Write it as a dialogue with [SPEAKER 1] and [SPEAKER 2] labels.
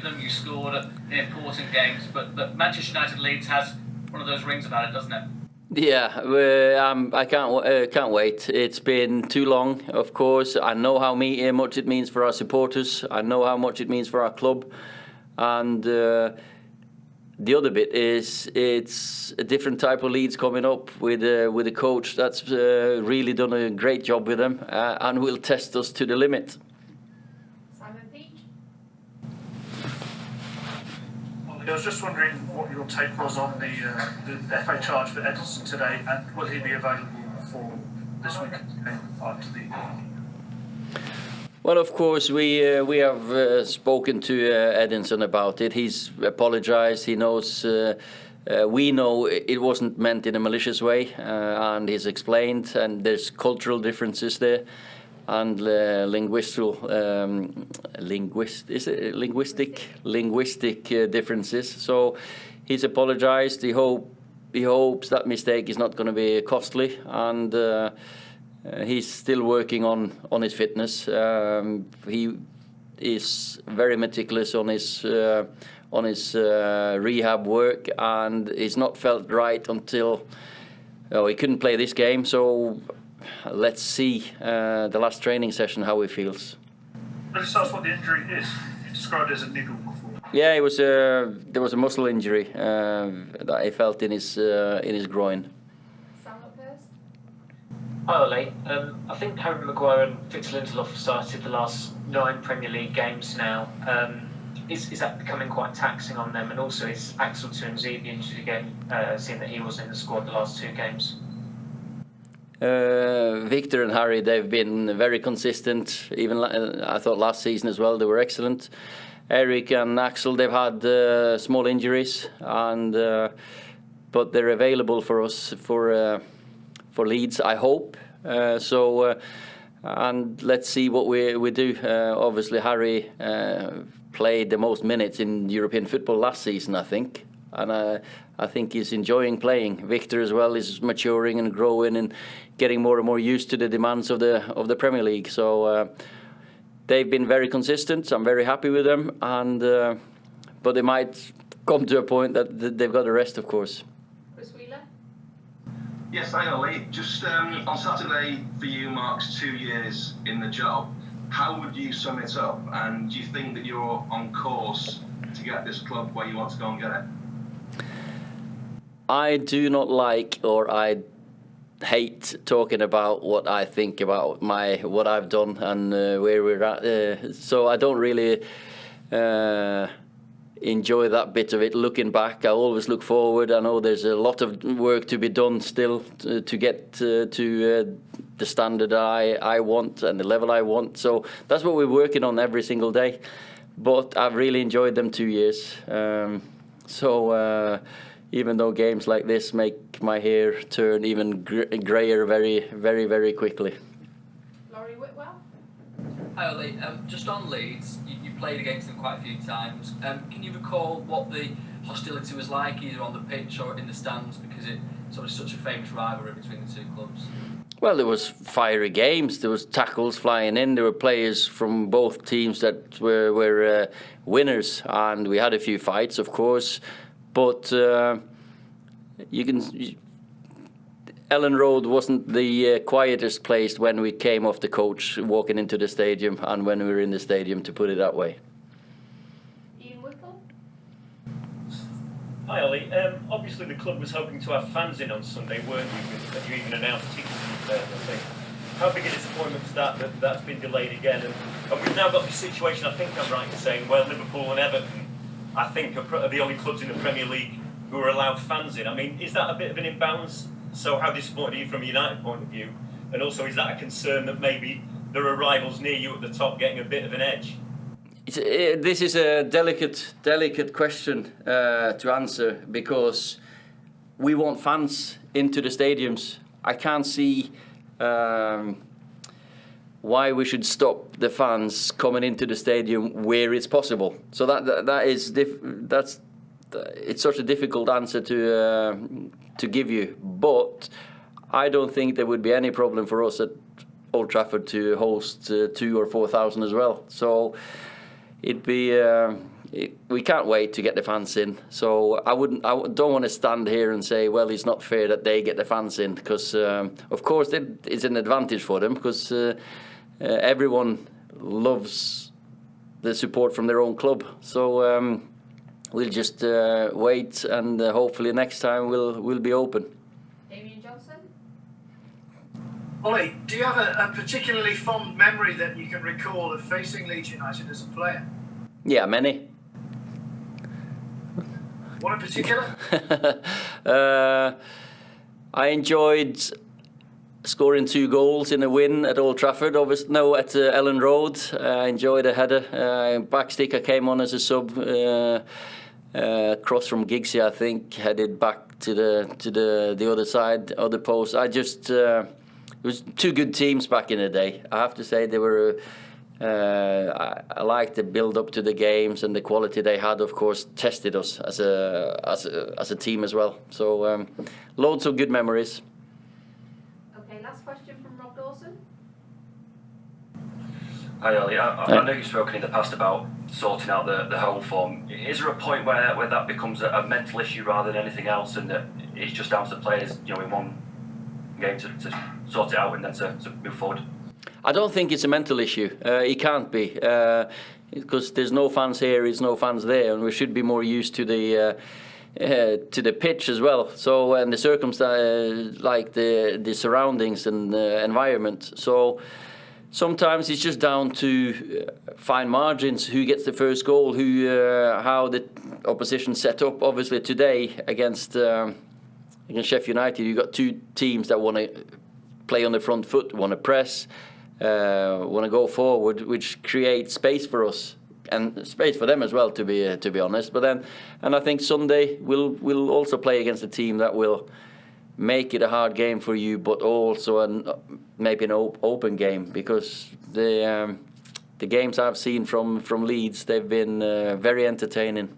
[SPEAKER 1] them, you scored in important games, but Manchester United Leeds has one of those rings about it, doesn't it?
[SPEAKER 2] Yeah, I can't wait. It's been too long, of course. I know how much it means for our supporters. I know how much it means for our club. And the other bit is it's a different type of Leeds coming up with a coach that's really done a great job with them and will test us to the limit.
[SPEAKER 3] I was just wondering what your take was on the FA charge for Edison today, and will he be available for this weekend's game after the...
[SPEAKER 2] Well, of course, we have spoken to Edinson about it. He's apologized. He knows, we know it wasn't meant in a malicious way, and he's explained, and there's cultural differences there, and linguistic differences. So he's apologized. He hopes that mistake is not going to be costly, and he's still working on his fitness. He is very meticulous on his rehab work, and he's not felt right until he couldn't play this game. So let's see the last training session how he feels.
[SPEAKER 3] I just asked what the injury is. You described it as a niggle before.
[SPEAKER 2] Yeah, there was a muscle injury that he felt in his groin.
[SPEAKER 4] Hi Ole, I think Harry Maguire and Victor Lindelof started the last 9 Premier League games now. Is that becoming quite taxing on them? And also is Axel Tuanzebe injured again, seeing that he wasn't in the squad the last 2 games?
[SPEAKER 2] Victor and Harry, they've been very consistent. Even I thought last season as well, they were excellent. Eric and Axel, they've had small injuries, and but they're available for us for Leeds, I hope. And let's see what we do. Obviously, Harry played the most minutes in European football last season, I think. And I think he's enjoying playing. Victor as well is maturing and growing and getting more and more used to the demands of the Premier League. So they've been very consistent. I'm very happy with them. And but they might come to a point that they've got to rest, of course.
[SPEAKER 5] Yes, hi Ole. Just on Saturday for you marks 2 years in the job. How would you sum it up? And do you think that you're on course to get this club where you want to go and get it?
[SPEAKER 2] I do not like, or I hate talking about what I think about what I've done and where we're at. So I don't really enjoy that bit of it. Looking back, I always look forward. I know there's a lot of work to be done still to get to the standard I want and the level I want. So that's what we're working on every single day. But I've really enjoyed them 2 years. Even though games like this make my hair turn even grayer very, very, very quickly.
[SPEAKER 1] Hi Ole, just on Leeds, you played against them quite a few times. Can you recall what the hostility was like, either on the pitch or in the stands, because it's sort of such a famous rivalry between the 2 clubs?
[SPEAKER 2] Well, there was fiery games. There was tackles flying in. There were players from both teams that were winners, and we had a few fights, of course. But Ellen Road wasn't the quietest place when we came off the coach walking into the stadium and when we were in the stadium, to put it that way.
[SPEAKER 6] Hi Ole, obviously the club was hoping to have fans in on Sunday, weren't you? You even announced tickets, I think. How big a disappointment is that's been delayed again? And we've now got this situation, I think I'm right in saying, well, Liverpool and Everton, I think, are the only clubs in the Premier League who are allowed fans in. I mean, is that a bit of an imbalance? So how disappointed are you from a United point of view? And also, is that a concern that maybe there are rivals near you at the top getting a bit of an edge?
[SPEAKER 2] This is a delicate question to answer, because we want fans into the stadiums. I can't see why we should stop the fans coming into the stadium where it's possible. So that's it's such a difficult answer to give you. But I don't think there would be any problem for us at Old Trafford to host 2,000 or 4,000 as well. So it'd be we can't wait to get the fans in. So I don't want to stand here and say, well, it's not fair that they get the fans in, because of course it's an advantage for them, because everyone loves the support from their own club. So we'll just wait, and hopefully next time we'll be open.
[SPEAKER 3] Ole, do you have a particularly fond memory that you can recall of facing Leeds United as a player?
[SPEAKER 2] Yeah, many.
[SPEAKER 3] One in particular?
[SPEAKER 2] I enjoyed scoring 2 goals in a win at Old Trafford. At Ellen Road. I enjoyed a header. Backstick, I came on as a sub. Cross from Giggsy, I think, headed back to the other side, other post. It was 2 good teams back in the day. I have to say they were. I liked the build up to the games, and the quality they had, of course, tested us as a team as well. So loads of good memories.
[SPEAKER 7] Okay, last question from Rob Dawson.
[SPEAKER 8] Hi Ollie, I know you've spoken in the past about sorting out the home form. Is there a point where that becomes a mental issue rather than anything else, and that it's just down to the players, in one game to sort it out and then to move forward?
[SPEAKER 2] I don't think it's a mental issue. It can't be, because there's no fans here, there's no fans there, and we should be more used to the pitch as well. So, and the circumstances, like the surroundings and the environment. So sometimes it's just down to fine margins. Who gets the first goal? How the opposition set up. Obviously today against Sheffield United, you've got 2 teams that want to play on the front foot, want to press, want to go forward, which creates space for us and space for them as well, to be honest. But then, and I think Sunday we'll also play against a team that will make it a hard game for you, but also maybe an open game, because the games I've seen from Leeds, they've been very entertaining.